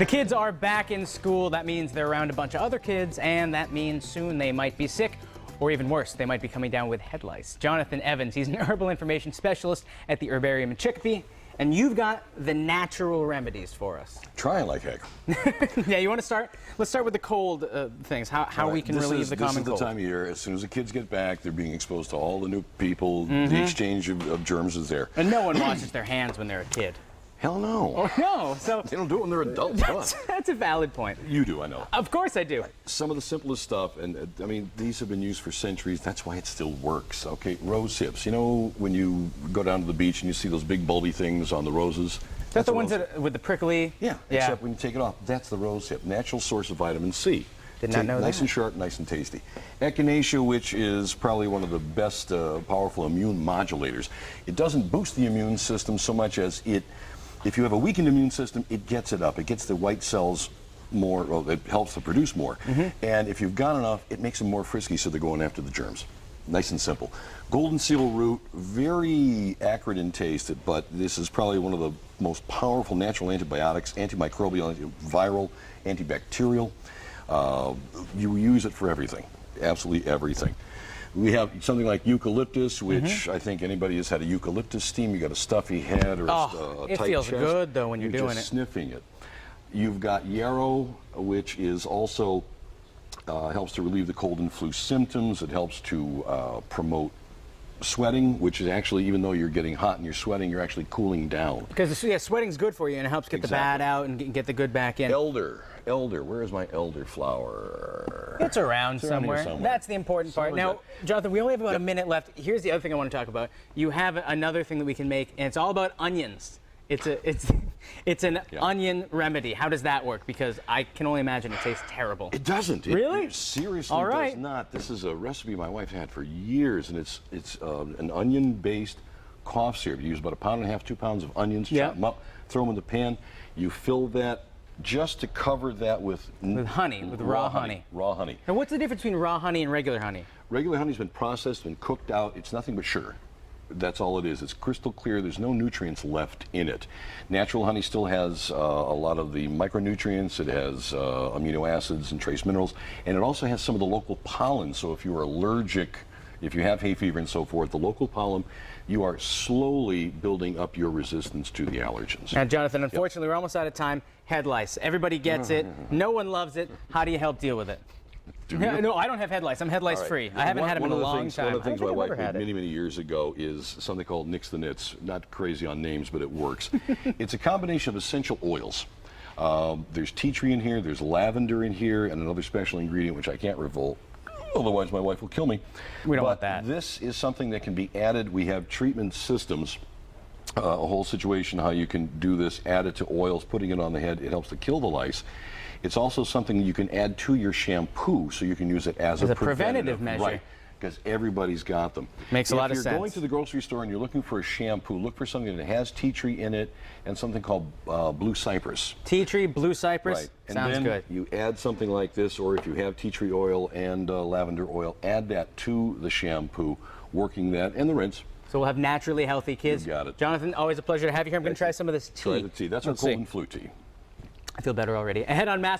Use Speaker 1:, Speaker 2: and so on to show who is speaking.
Speaker 1: The kids are back in school. That means they're around a bunch of other kids, and that means soon they might be sick, or even worse, they might be coming down with head lice. Jonathan Evans, he's an herbal information specialist at the Herbarium in Chicopee, and you've got the natural remedies for us.
Speaker 2: Trying like heck.
Speaker 1: Yeah, you want to start? Let's start with the cold things, how we can relieve the common cold.
Speaker 2: This is the time of year, as soon as the kids get back, they're being exposed to all the new people, the exchange of germs is there.
Speaker 1: And no one washes their hands when they're a kid.
Speaker 2: Hell no.
Speaker 1: Oh, no. So
Speaker 2: they don't do it when they're adults.
Speaker 1: That's a valid point.
Speaker 2: You do, I know.
Speaker 1: Of course I do.
Speaker 2: Some of the simplest stuff, and I mean, these have been used for centuries. That's why it still works. Okay, rose hips. You know, when you go down to the beach and you see those big bulby things on the roses?
Speaker 1: That's the ones that, with the prickly?
Speaker 2: Yeah, except when you take it off, that's the rose hip. Natural source of vitamin C.
Speaker 1: Did not know that.
Speaker 2: Nice and sharp, nice and tasty. Echinacea, which is probably one of the best powerful immune modulators. It doesn't boost the immune system so much as if you have a weakened immune system, it gets it up. It gets the white cells more, well, it helps to produce more. And if you've got enough, it makes them more frisky, so they're going after the germs. Nice and simple. Golden seal root, very acrid in taste, but this is probably one of the most powerful natural antibiotics, antimicrobial, antiviral, antibacterial. You use it for everything, absolutely everything. We have something like eucalyptus, which I think anybody who's had a eucalyptus steam, you got a stuffy head or a tight chest.
Speaker 1: It feels good though when you're doing
Speaker 2: just sniffing it. You've got yarrow, which is also helps to relieve the cold and flu symptoms. It helps to promote sweating, which is actually, even though you're getting hot and you're sweating, you're actually cooling down.
Speaker 1: Because sweating's good for you, and it helps get the bad out and get the good back in.
Speaker 2: Elder, where is my elder flower?
Speaker 1: It's around somewhere. That's the important part. Now, Jonathan, we only have about a minute left. Here's the other thing I want to talk about. You have another thing that we can make, and it's all about onions. It's an onion remedy. How does that work? Because I can only imagine it tastes terrible.
Speaker 2: It doesn't.
Speaker 1: Really?
Speaker 2: It seriously does not. This is a recipe my wife had for years, and it's an onion-based cough syrup. You use about 1.5 pounds, 2 pounds of onions, chop them up, throw them in the pan. You fill that just to cover that with
Speaker 1: honey, with raw honey.
Speaker 2: Raw honey.
Speaker 1: And what's the difference between raw honey and regular honey?
Speaker 2: Regular honey's been processed and cooked out. It's nothing but sugar. That's all it is. It's crystal clear. There's no nutrients left in it. Natural honey still has a lot of the micronutrients. It has amino acids and trace minerals, and it also has some of the local pollen. So if you're allergic, if you have hay fever and so forth, the local pollen, you are slowly building up your resistance to the allergens.
Speaker 1: Now, Jonathan, unfortunately, we're almost out of time. Head lice. Everybody gets it. No one loves it. How do you help deal with it? No, I don't have head lice. I'm head lice free. I haven't had them in a long time.
Speaker 2: One of the things my wife did many years ago is something called Nix the Nits. Not crazy on names, but it works. It's a combination of essential oils. There's tea tree in here, there's lavender in here, and another special ingredient which I can't reveal. Otherwise, my wife will kill me.
Speaker 1: We don't want that.
Speaker 2: This is something that can be added. We have treatment systems, a whole situation how you can do this, add it to oils, putting it on the head. It helps to kill the lice. It's also something you can add to your shampoo, so you can use it as a preventative
Speaker 1: measure.
Speaker 2: Right, because everybody's got them.
Speaker 1: Makes a lot of sense.
Speaker 2: If you're going to the grocery store and you're looking for a shampoo, look for something that has tea tree in it and something called blue cypress.
Speaker 1: Tea tree, blue cypress?
Speaker 2: Right. And
Speaker 1: sounds
Speaker 2: then
Speaker 1: good.
Speaker 2: You add something like this, or if you have tea tree oil and lavender oil, add that to the shampoo, working that, and the rinse.
Speaker 1: So we'll have naturally healthy kids.
Speaker 2: You got it.
Speaker 1: Jonathan, always a pleasure to have you here. I'm going to try some of this tea.
Speaker 2: Try the tea. That's our cold and flu tea.
Speaker 1: I feel better already. Ahead on Massive.